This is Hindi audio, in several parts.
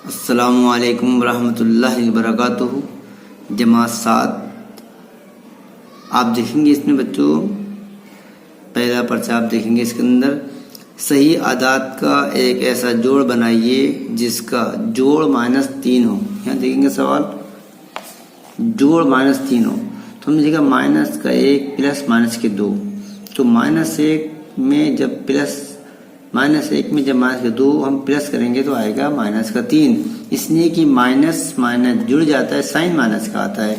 अस्सलामुअलैकुम वरहमतुल्लाहि वबरकातुहू। जमात 7 आप देखेंगे इसमें बच्चों पहला पर्चा आप देखेंगे। इसके अंदर सही आदात का एक ऐसा जोड़ बनाइए जिसका जोड़ -3 हो। यहाँ देखेंगे सवाल जोड़ -3 हो तो हमने देखा माइनस का 1 प्लस माइनस के 2। तो -1 में जब माइनस के 2 हम प्लस करेंगे तो आएगा माइनस का 3। इसलिए कि माइनस माइनस जुड़ जाता है, साइन माइनस का आता है।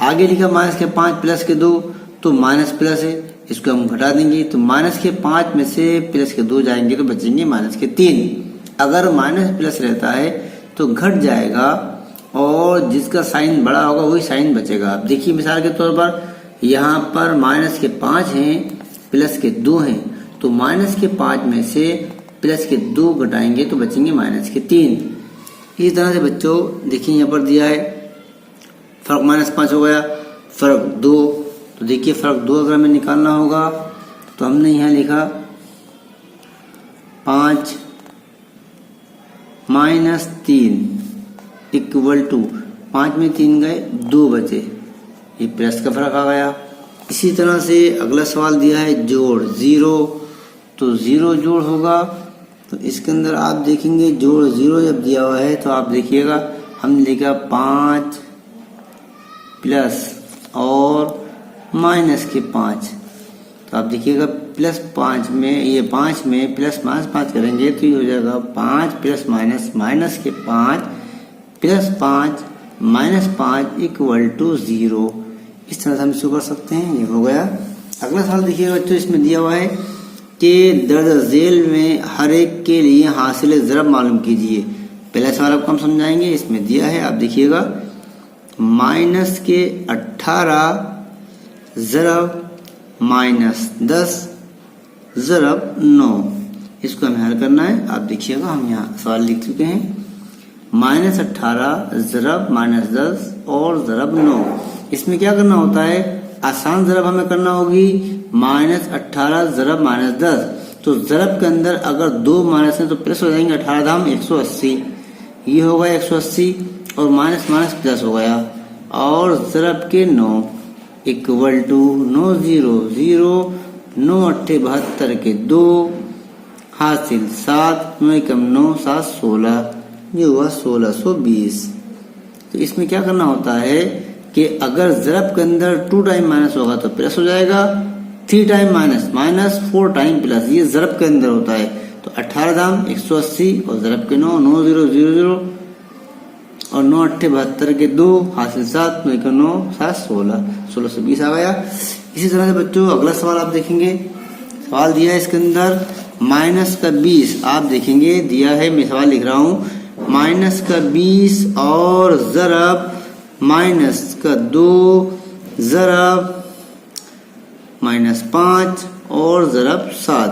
आगे लिखा माइनस के 5 प्लस के 2 तो माइनस प्लस है, इसको हम घटा देंगे तो माइनस के 5 में से प्लस के 2 जाएंगे तो बचेंगे माइनस के 3। अगर माइनस प्लस रहता है तो घट जाएगा और जिसका साइन बड़ा होगा वही साइन बचेगा। आप देखिए मिसाल के तौर पर यहाँ पर माइनस के 5 हैं प्लस के 2 हैं तो माइनस के 5 में से प्लस के 2 घटाएंगे तो बचेंगे माइनस के 3। इसी तरह से बच्चों देखिए यहाँ पर दिया है फर्क -5 हो गया, फर्क 2। तो देखिए फर्क 2 अगर हमें निकालना होगा तो हमने यहाँ लिखा 5 -3 इक्वल टू 5 में 3 गए 2 बचे, ये प्लस का फर्क आ गया। इसी तरह से अगला सवाल दिया है जोड़ 0 तो 0 जोड़ होगा तो इसके अंदर आप देखेंगे जोड़ 0 जब दिया हुआ है तो आप देखिएगा हमने लिखा 5 प्लस और माइनस के 5। तो आप देखिएगा प्लस 5 में ये 5 में प्लस -5 करेंगे तो ये हो जाएगा 5 प्लस माइनस माइनस के 5 प्लस 5 माइनस 5 इक्वल टू 0। इस तरह से हम इसको कर सकते हैं। ये हो गया। अगला सवाल देखिएगा बच्चों इसमें दिया हुआ है कि दर्ज झेल में हर एक के लिए हासिल ज़रब मालूम कीजिए। पहला सवाल आपको हम समझाएंगे। इसमें दिया है आप देखिएगा माइनस के 18 ज़रब -10 ज़रब 9। इसको हमें हल करना है। आप देखिएगा हम यहाँ सवाल लिख चुके हैं -18 ज़रब -10 और ज़रब 9। इसमें क्या करना होता है, आसान ज़रब हमें करना होगी -18 ज़रब -10। तो ज़रब के अंदर अगर 2 माइनस है तो प्लस हो जाएंगे, 18 दाम 180, ये होगा 180 और माइनस माइनस प्लस हो गया। और ज़रब के 9 इक्वल टू 9 0 0 9 8 72 के 2 हासिल 7 9 कम 9 7 16, ये हुआ 1620। तो इसमें क्या करना होता है कि अगर ज़रब के अंदर 2 टाइम माइनस होगा तो प्लस हो जाएगा, 3 time minus minus 4 time plus, ये ज़रब के अंदर होता है। तो 18 दाम 180 और ज़रब के 9 9 0 0 0 और 9 8 72 के 2 हासिल 7 9 का 9 7 16 1620 आ गया। इसी तरह से बच्चों अगला सवाल आप देखेंगे। सवाल दिया है इसके अंदर माइनस का 20। आप देखेंगे दिया है, मैं सवाल लिख रहा हूँ माइनस का 20 और ज़रब माइनस का 2 ज़रब -5 और ज़रब 7।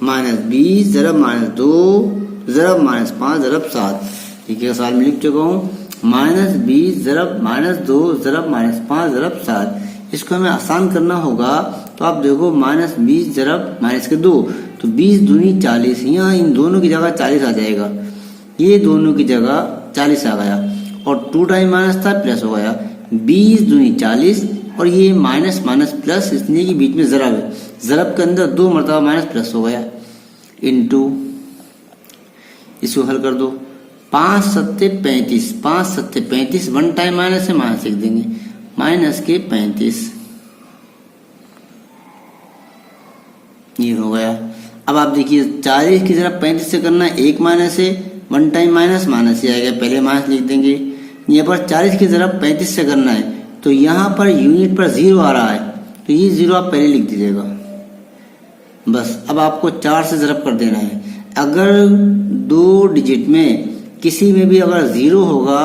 -20 ज़रब -2 ज़रब -5 ज़रब 7। ठीक है, सवाल में लिख चुका हूँ -20 ज़रब -2 ज़रब -5 ज़रब 7। इसको हमें आसान करना होगा तो आप देखो -20 ज़रब माइनस के 2 तो 20 दूनी 40, यहाँ इन दोनों की जगह 40 आ जाएगा, ये दोनों की जगह 40 आ गया और 2 टाइम माइनस था प्लस हो गया। 20 दूनी 40 और ये माइनस माइनस प्लस, इसलिए कि बीच में ज़रब है, ज़रब के अंदर 2 मरतबा माइनस प्लस हो गया इनटू, इसको हल कर दो 5 7 35 5 7 35 1 टाइम माइनस है, माइनस लिख देंगे माइनस के 35, ये हो गया। अब आप देखिए 40 की जरा 35 से करना है, 1 माइनस है, 1 टाइम माइनस माइनस ही आएगा, पहले माइनस लिख देंगे। यहाँ पर 40 की जरा 35 से करना है तो यहाँ पर यूनिट पर 0 आ रहा है तो ये 0 आप पहले लिख दीजिएगा बस। अब आपको 4 से ज़रब कर देना है। अगर 2 डिजिट में किसी में भी अगर 0 होगा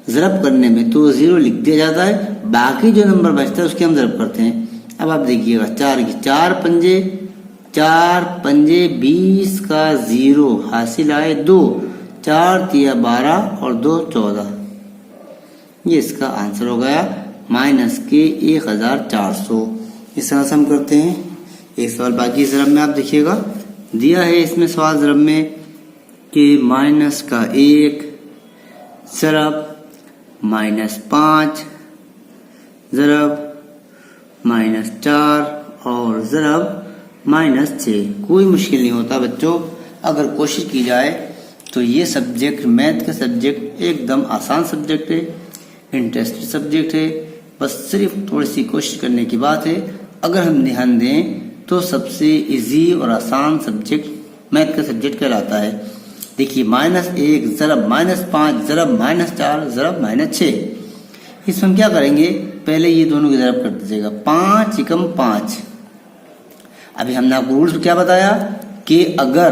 ज़रब करने में तो 0 लिख दिया जाता है, बाकी जो नंबर बचता है उसके हम ज़रब करते हैं। अब आप देखिएगा 4 की 4 पंजे 20 का 0 हासिल आए 2, 4 तिया 12 और 2 14, ये इसका आंसर हो गया माइनस के 1400। इस तरह से हम करते हैं। एक सवाल बाकी ज़रब में आप देखिएगा दिया है, इसमें सवाल ज़रब में कि माइनस का 1 ज़रब -5 ज़रब -4 और ज़रब -6। कोई मुश्किल नहीं होता बच्चों, अगर कोशिश की जाए तो ये सब्जेक्ट, मैथ का सब्जेक्ट एकदम आसान सब्जेक्ट है, इंटरेस्टेड सब्जेक्ट है। बस सिर्फ थोड़ी सी कोशिश करने की बात है। अगर हम ध्यान दें तो सबसे इजी और आसान सब्जेक्ट मैथ का सब्जेक्ट कहलाता है। देखिए -1 ज़रब -5 ज़रब -4 ज़रब -6। इसमें हम क्या करेंगे, पहले ये दोनों की ज़रब कर दीजिएगा, 5 एकम 5। अभी हमने आपको रूल्स क्या बताया कि अगर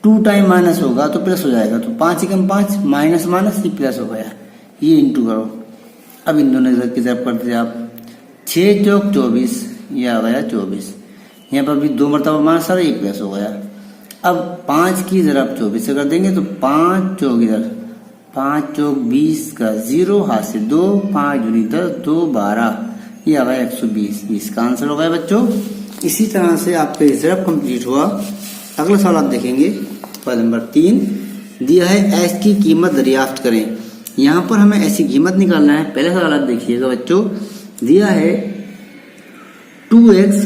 2 टाइम माइनस होगा तो प्लस हो जाएगा, तो 5 एकम 5 माइनस माइनस ये प्लस हो गया, ये इंटू करो। अब इन दोनों की ज़रब कर दीजिए आप, 6 चौक 24, ये आ गया 24। यहाँ पर भी 2 मरतबा माइनस आ रहा है, ये प्लस हो गया। अब 5 की ज़रब 24 से कर देंगे तो 5 चौक इधर 5 चौक 20 का 0 हाथ से 2, 5 दूनी 10, 2 12, ये आ गया 120। 20 का आंसर हो गया बच्चों। इसी तरह से आपका ये ज़रब कंप्लीट हुआ। अगला सवाल आप देखेंगे, सवाल नंबर 3 दिया है एस की कीमत दरियाफ्त करें। यहाँ पर हमें ऐसी कीमत निकालना है। पहले सवाल आप देखिएगा बच्चों, दिया है 2x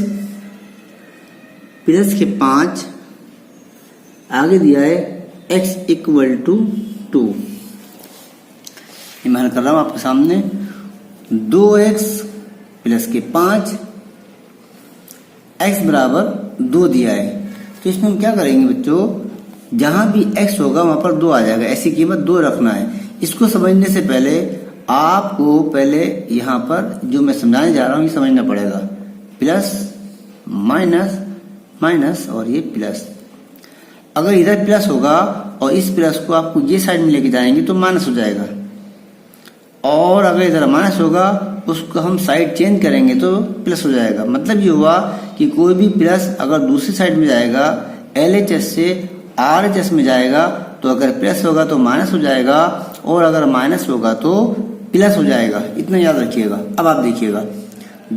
प्लस के 5, आगे दिया है x इक्वल टू 2। मैं हल कर रहा हूं आपके सामने, 2x प्लस के 5, x बराबर 2 दिया है। तो इसमें हम क्या करेंगे बच्चों, जहां भी x होगा वहां पर 2 आ जाएगा, ऐसी कीमत 2 रखना है। इसको समझने से पहले आपको पहले यहाँ पर जो मैं समझाने जा रहा हूँ ये समझना पड़ेगा। प्लस माइनस माइनस और ये प्लस, अगर इधर प्लस होगा और इस प्लस को आपको ये साइड में लेके जाएंगे तो माइनस हो जाएगा, और अगर इधर माइनस होगा उसको हम साइड चेंज करेंगे तो प्लस हो जाएगा। मतलब ये हुआ कि कोई भी प्लस अगर दूसरी साइड में जाएगा, LHS से RHS में जाएगा, तो अगर प्लस होगा तो माइनस हो जाएगा, और अगर माइनस होगा तो प्लस हो जाएगा। इतना याद रखिएगा। अब आप देखिएगा,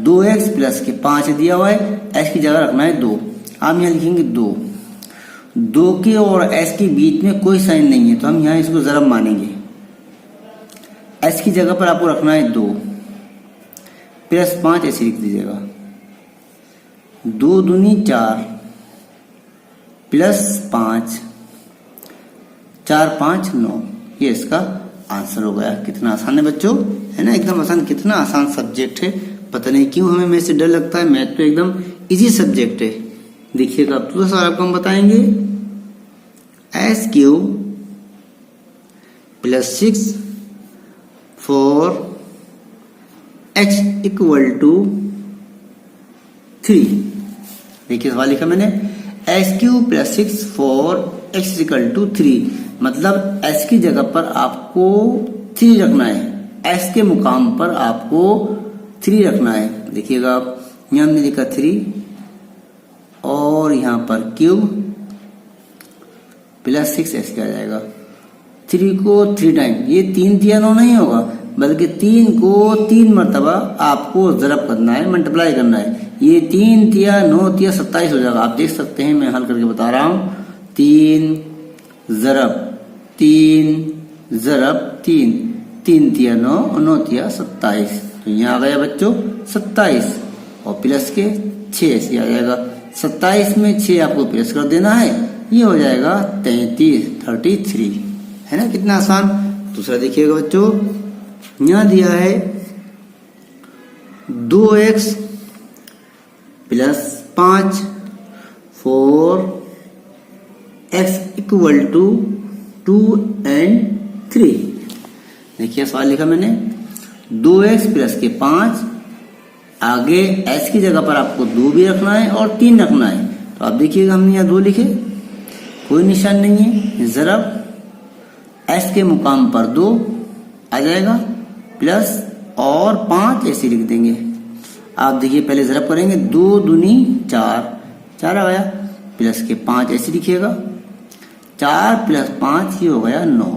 2x प्लस के 5 दिया हुआ है, x की जगह रखना है 2। आप यहाँ लिखेंगे 2 के और s के बीच में कोई साइन नहीं है, तो हम यहाँ इसको ज़रब मानेंगे। s की जगह पर आपको रखना है 2 प्लस 5, ऐसे लिख दीजिएगा। 2 दूनी 4 प्लस 5, 4 5 9, ये इसका आंसर हो गया। कितना आसान है बच्चों, है ना, एकदम आसान। कितना आसान सब्जेक्ट है, पता नहीं क्यों हमें मैथ से डर लगता है। मैथ तो एकदम इजी सब्जेक्ट है। देखिएगा अब दूसरा सवाल आपको हम बताएंगे, S³ plus 6 for x equal to 3। देखिए सवाल लिखा मैंने, S³ plus 6 for x equal to 3, मतलब s की जगह पर आपको 3 रखना है, s के मुकाम पर आपको 3 रखना है। देखिएगा यहाँ हमने लिखा 3 और यहाँ पर क्यूब प्लस 6 ऐसे आ जाएगा। 3 को 3 टाइम, ये 3 तिया 9 नहीं होगा, बल्कि 3 को 3 मरतबा आपको ज़रब करना है, मल्टीप्लाई करना है। ये 3 तिया 9 तिया 27 हो जाएगा। आप देख सकते हैं, मैं हल करके बता रहा हूँ। 3 ज़रब 3 ज़रब 3, 3 तिया 9 और 9 तिया 27, तो यहाँ आ गया बच्चों 27, और प्लस के 6 ऐसे आ जाएगा। 27 में 6 आपको प्लस कर देना है, ये हो जाएगा 33, है ना, कितना आसान। दूसरा देखिएगा बच्चों, यहाँ दिया है 2x plus 5 for x equal to 2 and 3। देखिए सवाल लिखा मैंने, 2x प्लस के 5, आगे s की जगह पर आपको 2 भी रखना है और 3 रखना है। तो आप देखिएगा हमने यहाँ 2 लिखे, कोई निशान नहीं है, ज़रब s के मुकाम पर 2 आ जाएगा, प्लस और 5 ऐसे लिख देंगे। आप देखिए पहले ज़रब करेंगे, 2 दूनी 4, 4 आ गया, प्लस के 5 ऐसे लिखिएगा, 4 प्लस 5 ये हो गया 9।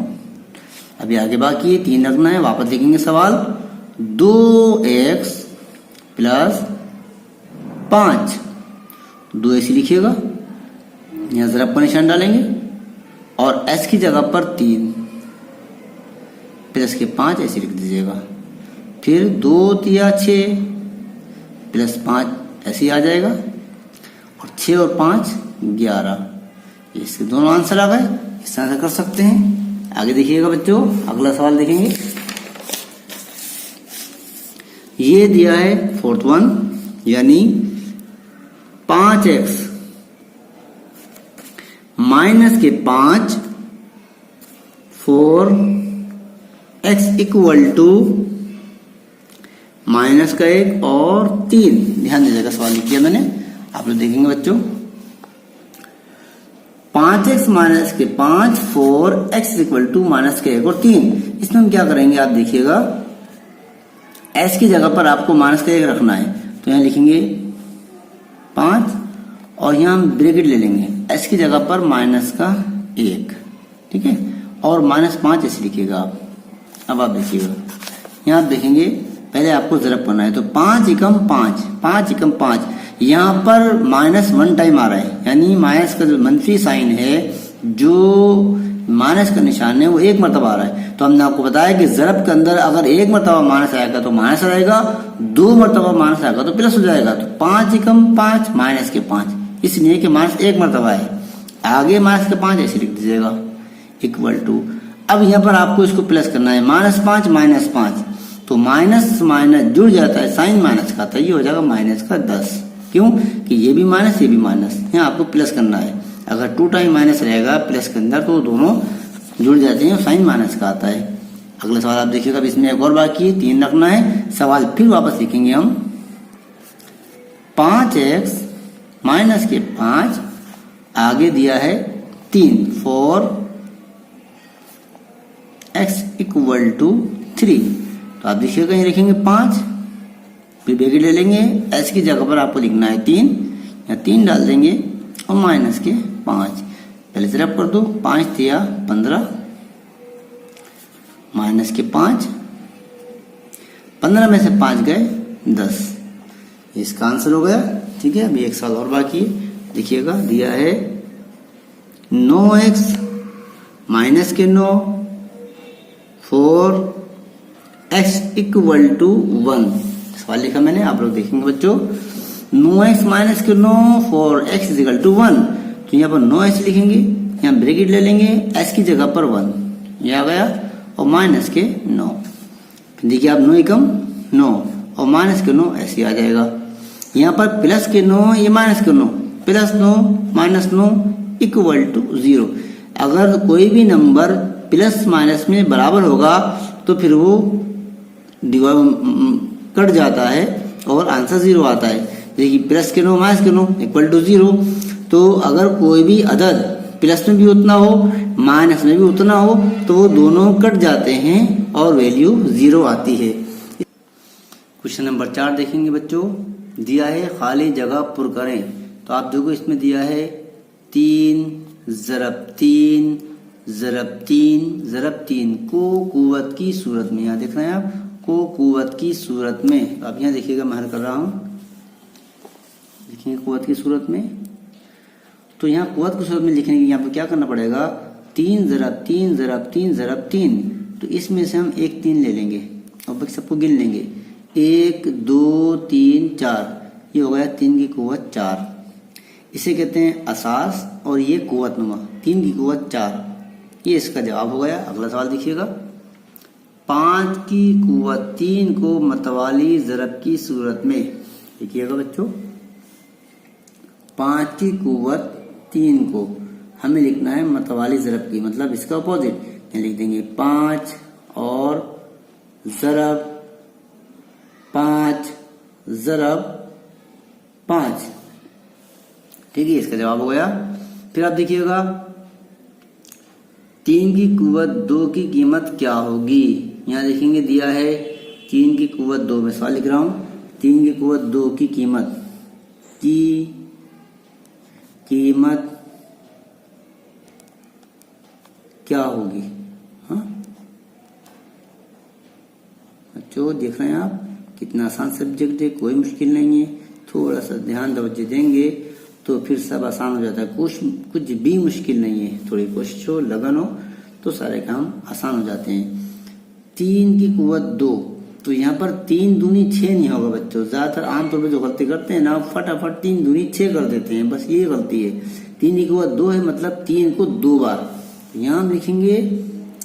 अभी आगे बाकी है 3 रखना है। वापस देखेंगे सवाल, 2x प्लस 5, 2 ऐसे लिखिएगा, यहाँ ज़रब का निशान डालेंगे और s की जगह पर 3 प्लस के 5 ऐसे लिख दीजिएगा। फिर 2 तिया 6 प्लस 5 ऐसे आ जाएगा और 6 और 5 11। इसके दोनों आंसर आ गए। इस तरह से कर सकते हैं। आगे देखिएगा बच्चों, अगला सवाल देखेंगे। ये दिया है 4th वन, यानी 5x माइनस के 5 4x इक्वल टू माइनस का 1 और 3। ध्यान दीजिएगा, सवाल लिख दिया मैंने, आप लोग देखेंगे बच्चों। 5x माइनस के 5 4x इक्वल टू माइनस के 1 और 3। इसमें हम क्या करेंगे, आप देखिएगा, s की जगह पर आपको माइनस का 1 रखना है, तो यहाँ लिखेंगे 5 और यहाँ हम ब्रैकेट ले लेंगे, s की जगह पर माइनस का 1, ठीक है, और माइनस 5 ऐसे लिखिएगा आप। अब आप देखिएगा, यहाँ आप देखेंगे पहले आपको ज़रब करना है, तो 5 एकम 5, 5 एकम 5, यहाँ पर -1 टाइम आ रहा है, यानी माइनस का जो मंफी साइन है, जो माइनस का निशान है, वो 1 मरतबा आ रहा है। तो हमने आपको बताया कि ज़रब के अंदर अगर 1 मरतबा माइनस आएगा तो माइनस आएगा, 2 मरतबा माइनस आएगा तो प्लस हो जाएगा। तो 5 एकम 5 माइनस के 5, इसलिए कि माइनस 1 मरतबा है, आगे माइनस के 5 ऐसे लिख दीजिएगा इक्वल टू। अब यहाँ पर आपको इसको प्लस करना है, -5 माइनस 5, तो माइनस माइनस जुड़ जाता है, साइन माइनस का, तो ये हो जाएगा माइनस का 10। क्यों कि ये भी माइनस ये भी माइनस, यहाँ आपको प्लस करना है। अगर 2 टाइम माइनस रहेगा प्लस के अंदर तो दोनों जुड़ जाते हैं, साइन माइनस का आता है। अगला सवाल आप देखिएगा, अब इसमें एक और बाकी है, 3 रखना है। सवाल फिर वापस लिखेंगे हम, 5x माइनस के 5, आगे दिया है 3 4x इक्वल टू 3, तो आप देखिएगा यहाँ लिखेंगे 5, फिर ब्रैकेट ले लेंगे, s की जगह पर आपको लिखना है 3, या 3 डाल देंगे और माइनस के 5, पहले ज़रब कर दो, 5 तिया 15 माइनस के 5, 15 में से 5 गए 10, इसका आंसर हो गया। ठीक है, अभी एक सवाल और बाकी है, देखिएगा, दिया है 9x माइनस के 9 4x इक्वल टू 1। सवाल लिखा मैंने, आप लोग देखेंगे बच्चों, 9x माइनस के 9 4x इक्वल टू 1, तो यहाँ पर 9x लिखेंगे, यहाँ ब्रैकेट ले लेंगे, s की जगह पर 1, ये आ गया, और माइनस के 9, देखिए आप 9 एकम 9 और माइनस के 9 ऐसे आ जाएगा। यहाँ पर प्लस के 9, ये माइनस के 9, प्लस 9 माइनस 9 इक्वल टू 0। अगर कोई भी नंबर प्लस माइनस में बराबर होगा तो फिर वो कट जाता है और आंसर 0 आता है। देखिए प्लस के 9 माइनस के 9 इक्वल टू 0। तो अगर कोई भी अदद प्लस में भी उतना हो माइनस में भी उतना हो तो वो दोनों कट जाते हैं और वैल्यू 0 आती है। क्वेश्चन नंबर 4 देखेंगे बच्चों, दिया है खाली जगह पुर करें। तो आप देखो इसमें दिया है 3 ज़रब 3 ज़रब 3 ज़रब 3 को कुव्वत की सूरत में, यहाँ देख रहे हैं आप, को कुव्वत की सूरत में। अब यहाँ देखिएगा मैं हल कर रहा हूँ, देखिए कुव्वत की सूरत में। तो यहाँ कुव्वत की सूरत में लिखने के लिए यहाँ पर क्या करना पड़ेगा, 3 ज़रब 3 ज़रब 3 ज़रब 3। तो इसमें से हम एक 3 ले लेंगे और बाकी सबको गिन लेंगे, 1 2 3 4, ये हो गया 3 की कुव्वत 4। इसे कहते हैं असास और ये कुव्वत नुमा, 3 की कुव्वत 4, ये इसका जवाब हो गया। अगला सवाल देखिएगा, 5 की कुव्वत 3 को मतवाली ज़रब की सूरत में। देखिएगा बच्चों, 5 की कुव्वत 3 को हमें लिखना है मतवाली ज़रब की, मतलब इसका अपोजिट लिख देंगे, 5 और ज़रब 5 ज़रब 5। ठीक है, इसका जवाब हो गया। फिर आप देखिएगा 3 की कुव्वत 2 की कीमत क्या होगी। यहाँ देखेंगे दिया है 3 की कुव्वत 2, में सवाल लिख रहा हूं, 3 की कुव्वत 2 की कीमत क्या होगी। हाँ बच्चों देख रहे हैं आप, कितना आसान सब्जेक्ट है, कोई मुश्किल नहीं है। थोड़ा सा ध्यान तवज्जो देंगे तो फिर सब आसान हो जाता है। कुछ भी मुश्किल नहीं है, थोड़ी कोशिश हो, लगन हो तो सारे काम आसान हो जाते हैं। 3 की कुव्वत 2, तो यहाँ पर 3 दूनी 6 नहीं होगा बच्चों। ज्यादातर आमतौर पर जो गलती करते हैं ना, फटाफट 3 दूनी 6 कर देते हैं, बस ये गलती है। 3 की कुव्वत 2 है, मतलब 3 को 2 बार। यहाँ हम लिखेंगे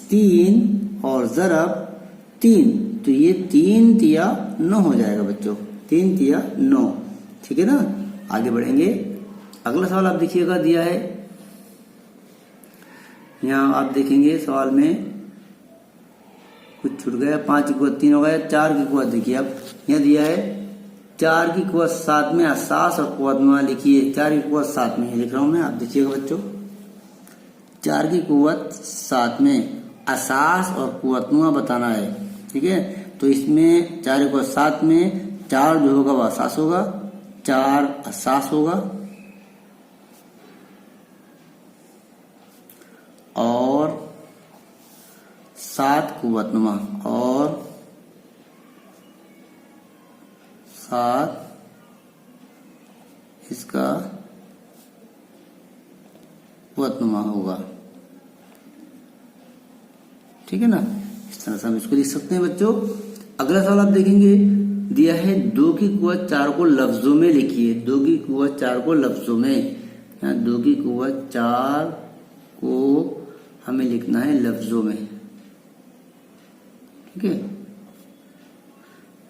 3 और ज़रब 3, तो ये 3 तिया 9 हो जाएगा बच्चों, 3 तिया 9। ठीक है ना, आगे बढ़ेंगे। अगला सवाल आप देखिएगा, दिया है यहाँ आप देखेंगे सवाल में कुछ छूट गया। 5 की कुव्वत 3 हो गया। 4 की कुव्वत देखिए, अब यहाँ दिया है 4 की कुव्वत 7 में असास और कुव्वत लिखिए। 4 की कुव्वत 7 में लिख रहा हूं मैं, आप देखिएगा बच्चों। 4 की कुव्वत 7 में असास और कुव्वतनुमा बताना है। ठीक है, तो इसमें 4 की कुव्वत 7 में 4 जो होगा वह असास होगा, 4 असास होगा और 7 कुव्वतनुमा और 7 इसका कुव्वतनुमा होगा। ठीक है ना, इस तरह से हम इसको लिख सकते हैं बच्चों। अगला सवाल आप देखेंगे, दिया है 2 की कुव्वत 4 को लफ्जों में लिखिए। 2 की कुव्वत 4 को लफ्जों में, यहाँ 2 की कुव्वत 4 को हमें लिखना है लफ्जों में। ठीक है,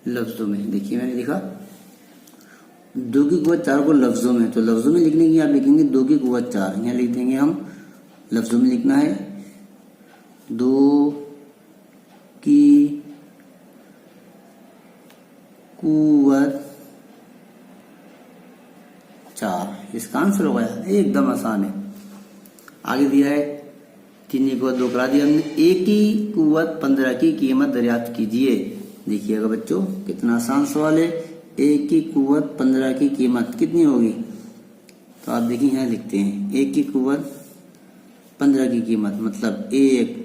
लफ्जों में देखिए मैंने लिखा 2 की कुव्वत 4 को लफ्जों में, तो लफ्जों में लिखने की आप लिखेंगे 2 की कुव्वत 4, यहाँ लिख देंगे हम, लफ्जों में लिखना है 2 की कुव्वत 4। इसका आंसर हो गया, एकदम आसान है। आगे दिया है 3 की कुव्वत 2 करा दिया हमने। 1 की कुव्वत 15 की कीमत दरियाफ्त कीजिए। देखिएगा बच्चों, कितना आसान सवाल है। 1 की कुव्वत 15 की कीमत कितनी होगी, तो आप देखिए यहाँ लिखते हैं 1 की कुव्वत 15 की कीमत, मतलब 1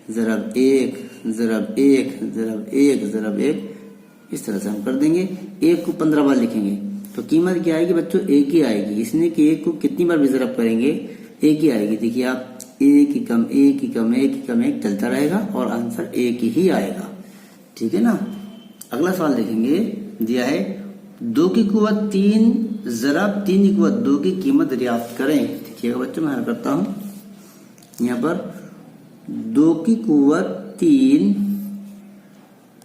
ज़रब 1 ज़रब 1 ज़रब 1 ज़रब 1, इस तरह से हम कर देंगे। 1 को 15 बार लिखेंगे तो कीमत क्या आएगी बच्चों, 1 ही आएगी। इसने कि 1 को कितनी बार भी ज़रब करेंगे, 1 ही आएगी। देखिए आप 1 ही कम 1 ही कम 1 ही कम 1 चलता रहेगा और आंसर 1 ही आएगा। ठीक है ना, अगला सवाल देखेंगे, दिया है 2 की कुव्वत 3 ज़रब 3 की कुव्वत 2 की कीमत दरियाफ्त करें। देखिएगा बच्चों, मैं हल करता हूं। यहाँ पर 2 की कुव्वत 3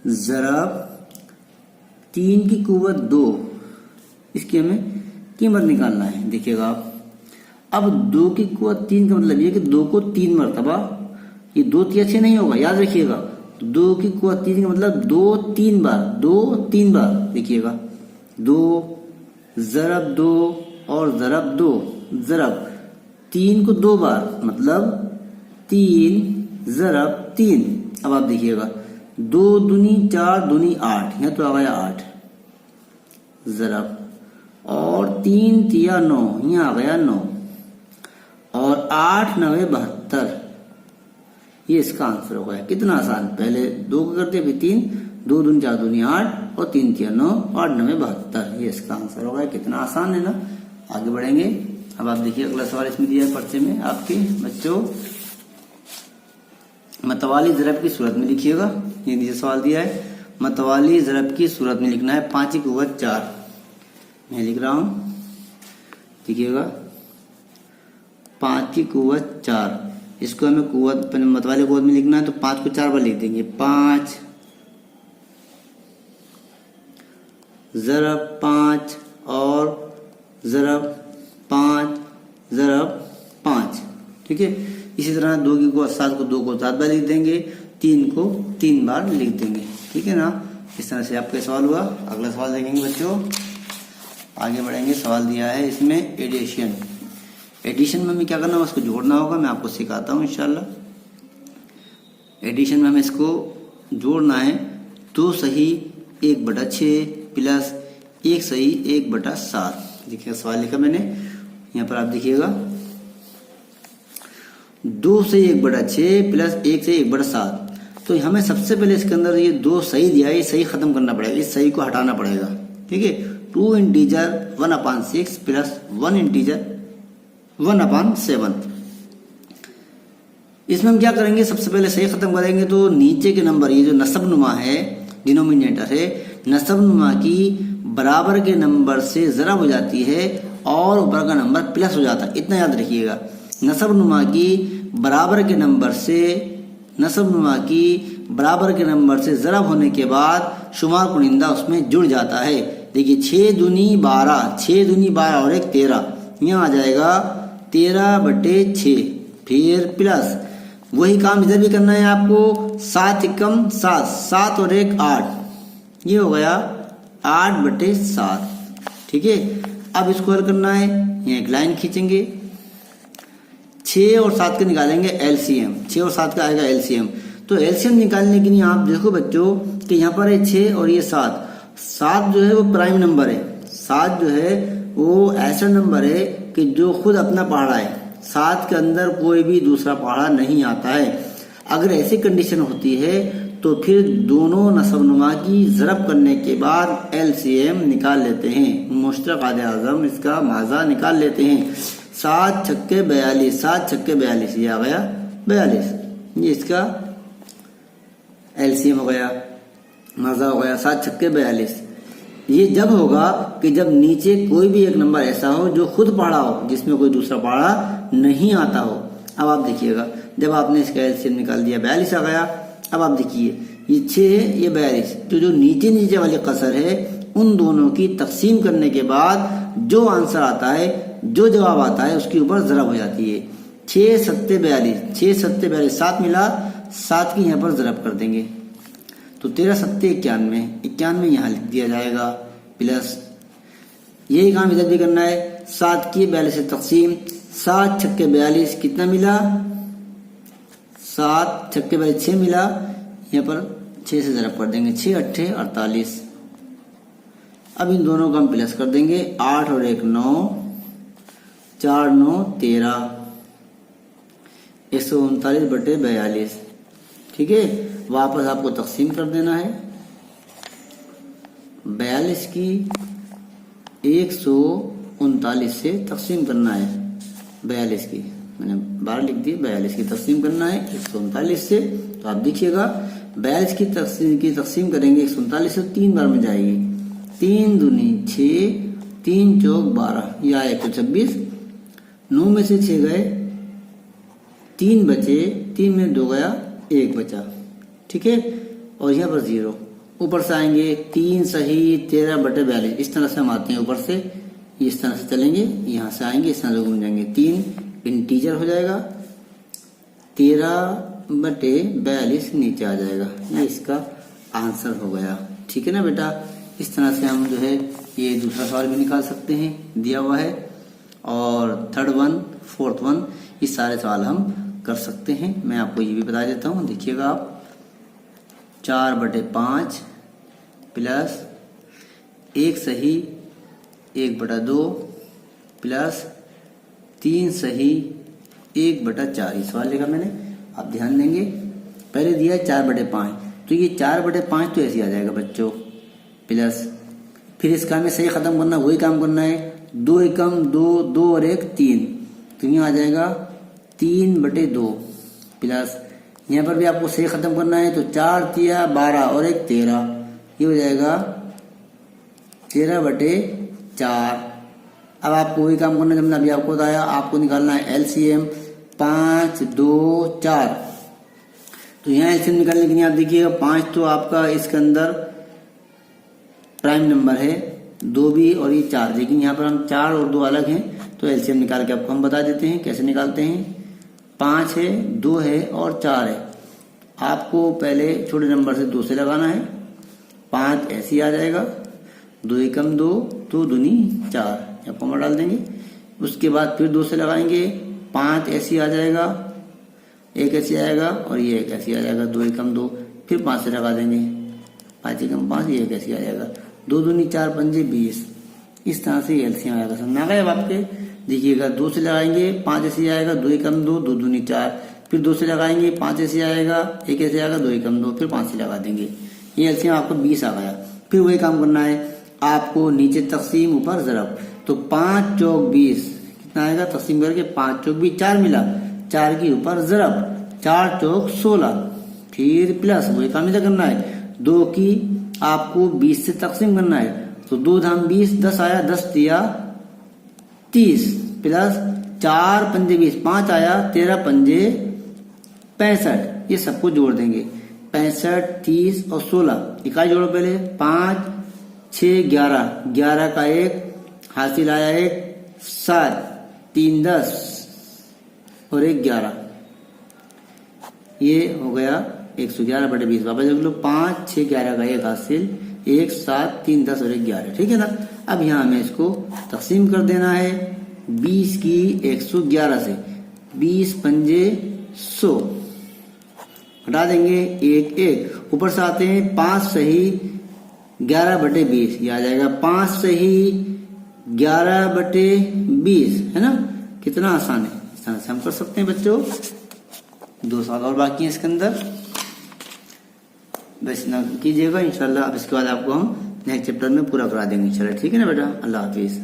ज़रब 3 की कुव्वत 2, इसकी हमें कीमत निकालना है। देखिएगा आप, अब 2 की कुव्वत 3 का मतलब ये कि 2 को 3 मरतबा, ये 2 तिया 6 नहीं होगा, याद रखिएगा। 2 की कुव्वत 3 का मतलब 2 3 बार, 2 3 बार। देखिएगा 2 ज़रब 2 और ज़रब 2, ज़रब 3 को 2 बार, मतलब 3 ज़रब 3। अब आप देखिएगा 2 दूनी 4 दूनी 8, यहाँ तो आ गया 8 ज़रब, और 3 तिया 9, यहाँ आ गया 9, और 8 9 72, ये इसका आंसर हो गया। कितना आसान, पहले 2 को करते फिर 3, 2 दूनी 4 दूनी 8 और 3 तिया 9, 8 9 72, ये इसका आंसर हो गया। कितना आसान है ना। आगे बढ़ेंगे। अब आप देखिए अगला सवाल इसमें दिया है पर्चे में आपके बच्चों, मतवाली ज़रब की सूरत में लिखिएगा। ये नीचे सवाल दिया है, मतवाली ज़रब की सूरत में लिखना है 5 की कुव्वत 4। मैं लिख रहा हूं, देखिएगा 5 की कुव्वत 4, इसको हमें कुव्वत मतवाली कुव्वत में लिखना है तो 5 को 4 बार लिख देंगे। 5 ज़रब 5 और ज़रब 5 ज़रब 5। ठीक है, इसी तरह 2 की कुव्वत 7 को 2 को 7 बार लिख देंगे, 3 को 3 बार लिख देंगे। ठीक है ना, इस तरह से आपका सवाल हुआ। अगला सवाल देखेंगे बच्चों, आगे बढ़ेंगे। सवाल दिया है इसमें एडिशन। एडिशन में हमें क्या करना होगा, उसको जोड़ना होगा। मैं आपको सिखाता हूँ इंशाल्लाह। एडिशन में हमें इसको जोड़ना है 2 सही 1/6 प्लस 1 सही 1/7। देखिए सवाल लिखा मैंने, यहाँ पर आप देखिएगा 2 सही 1/6 प्लस 1 सही 1/7। तो हमें सबसे पहले इसके अंदर ये 2 सही दिया है, ये सही खत्म करना पड़ेगा, इस सही को हटाना पड़ेगा। ठीक है, 2 इंटीजर 1/6 प्लस 1 इंटीजर 1/7। इसमें हम क्या करेंगे, सबसे पहले सही खत्म करेंगे तो नीचे के नंबर, ये जो नसब नुमा है, डिनोमिनेटर है, नसब नुमा की बराबर के नंबर से ज़रब हो जाती है और ऊपर का नंबर प्लस हो जाता है। इतना याद रखिएगा, नसब नुमा की बराबर के नंबर से, नसब नुमा की बराबर के नंबर से ज़रब होने के बाद शुमार कुनिंदा उसमें जुड़ जाता है। देखिए 6 दूनी 12, 6 दूनी 12 और 1 13, यहाँ आ जाएगा 13/6, फिर प्लस वही काम इधर भी करना है आपको, 7 एकम 7, 7 और 1 8, ये हो गया 8/7। ठीक है, अब इसको हल करना है, ये एक लाइन खींचेंगे, 6 और 7 के निकालेंगे एलसीएम, 6 और 7 का आएगा एलसीएम। तो एलसीएम निकालने के लिए आप देखो बच्चों कि यहाँ पर है 6 और ये 7, 7 जो है वो प्राइम नंबर है, 7 जो है वो ऐसा नंबर है कि जो खुद अपना पहाड़ा है, 7 के अंदर कोई भी दूसरा पहाड़ा नहीं आता है। अगर ऐसी कंडीशन होती है तो फिर दोनों नसबनुमा की ज़रब करने के बाद एलसीएम निकाल लेते हैं, मुश्तरक आदे आज़म इसका माजा निकाल लेते हैं। 7 छक्के 42, 7 छक्के 42, ये आ गया 42, ये इसका एलसीएम हो गया, माजा हो गया 7 छक्के 42। ये जब होगा कि जब नीचे कोई भी एक नंबर ऐसा हो जो खुद पहाड़ा हो, जिसमें कोई दूसरा पहाड़ा नहीं आता हो। अब आप देखिएगा, जब आपने इसका एलसीएम निकाल दिया 42 आ गया। अब आप देखिए ये 6 है, ये 42, तो जो नीचे नीचे वाली कसर है उन दोनों की तकसीम करने के बाद जो आंसर आता है, जो जवाब आता है उसके ऊपर ज़रब हो जाती है। 6 7 42, 6 7 42, 7 मिला, 7 की यहाँ पर ज़रब कर देंगे तो 13 7 91, 91 यहाँ लिख दिया जाएगा, प्लस यही काम इधर भी करना है, 7 की 42 से तकसीम, 7 छक्के 42 कितना मिला, 7 छक्के 42 6 मिला, यहाँ पर 6 से ज़रब कर देंगे, 6 8 48। अब इन दोनों को हम प्लस कर देंगे, 8 और 1 9, 4 9 13, 139/42। ठीक है, वापस आपको तकसीम कर देना है, 42 की 139 से तकसीम करना है, 42 की मैंने 12 लिख दी, 42 की तकसीम करना है 139 से। तो आप देखिएगा 42 की तकसीम करेंगे 139 से, 3 बार में जाएगी, 3 दूनी 6, 3 चौक 12, यह आया 126, 9 में से 6 गए, 3 बचे, 3 में 2 गया, 1 बचा। ठीक है, और यहाँ पर 0, ऊपर से आएंगे 3 सही 13/42, इस तरह से हम आते हैं ऊपर से, इस तरह से चलेंगे, यहाँ से आएंगे, इस तरह से घूम जाएंगे, 3 इंटीजर हो जाएगा, 13/42 नीचे आ जाएगा, ये इसका आंसर हो गया। ठीक है ना बेटा, इस तरह से हम जो है ये दूसरा सवाल भी निकाल सकते हैं, दिया हुआ है, और 3rd वन 4th वन, ये सारे सवाल हम कर सकते हैं। मैं आपको ये भी बता देता हूँ, देखिएगा आप, 4/5 प्लस 1 सही 1/2 प्लस 3 सही 1/4, ये सवाल लिखा मैंने, आप ध्यान देंगे। पहले दिया 4/5, तो ये 4/5 तो ऐसे आ जाएगा बच्चों, प्लस फिर इसका हमें सही खत्म करना, वही काम करना है, 2 एकम 2, 2 और 1 3, तो यहाँ आ जाएगा 3/2, प्लस यहाँ पर भी आपको सही खत्म करना है, तो 4 3 12 और 1 13, ये हो जाएगा 13/4। अब आपको वही काम करना है, जब मैंने अभी आपको बताया, आपको निकालना है एलसीएम 5 2 4। तो यहाँ एलसीएम निकालने के लिए आप देखिएगा, 5 तो आपका इसके अंदर प्राइम नंबर है, 2 भी और ये 4, लेकिन यहाँ पर हम 4 और 2 अलग हैं, तो एलसीएम निकाल के आपको हम बता देते हैं कैसे निकालते हैं। 5 है, 2 है और 4 है, आपको पहले छोटे नंबर से 2 से लगाना है, 5 ऐसे ही आ जाएगा, 2 एकम 2, 2 दूनी 4, यहाँ कॉमा डाल देंगे। उसके बाद फिर 2 से लगाएंगे, 5 ऐसे आ जाएगा, 1 ऐसे आएगा और ये 1 ऐसे आ जाएगा, 2 एकम 2, फिर 5 से लगा देंगे, 5 एकम 5, ये 1 ऐसे आ जाएगा, 2 दूनी 4 पंजे 20, इस तरह से एलसीएम आएगा। समझ आ गया आपके? देखिएगा 2 से लगाएंगे, 5 ऐसे आएगा, 2 एकम 2, 2 दूनी 4, फिर 2 से लगाएंगे, 5 ऐसे आएगा, 1 ऐसे आएगा, 2 एकम 2, फिर 5 से लगा देंगे, ये एलसीएम आपको 20 आ गया। फिर वही काम करना है, आपको नीचे तकसीम ऊपर ज़रब, तो 5 चौक 20 कितना आएगा, तकसीम करके 5 चौक 20 4 मिला, 4 के ऊपर ज़रब, 4 चौक 16, फिर प्लस वही काम इधर करना है, 2 की आपको 20 से तकसीम करना है, तो 2 धाम 20 10 आया, 10 दिया 30 प्लस 4 पंजे 20 5 आया, 13 पंजे 65, ये सबको जोड़ देंगे 65 30 और 16 इकाई जोड़ो पहले, 5 6 11 11 का 1 हासिल आया 1 7 3 10 और 1 11, ये हो गया 111 बटे 20, वापस देख लो 5 6 11 का 1 हासिल 1 7 3 10 और 1 11, ठीक है ना। अब यहाँ हमें इसको तकसीम कर देना है 20 की 111 से, 20 पंजे 100 हटा देंगे 1 1, ऊपर से आते हैं 5 सही 11 बटे 20, ये आ जाएगा 5 सही 11 बटे 20, है ना। कितना आसान है, इस तरह से हम कर सकते हैं बच्चों। 2 सवाल और बाकी है इसके अंदर, बस ना कीजिएगा इंशाल्लाह। अब इसके बाद आपको हम नेक्स्ट चैप्टर में पूरा करा देंगे। चलो ठीक है ना बेटा, अल्लाह हाफिज।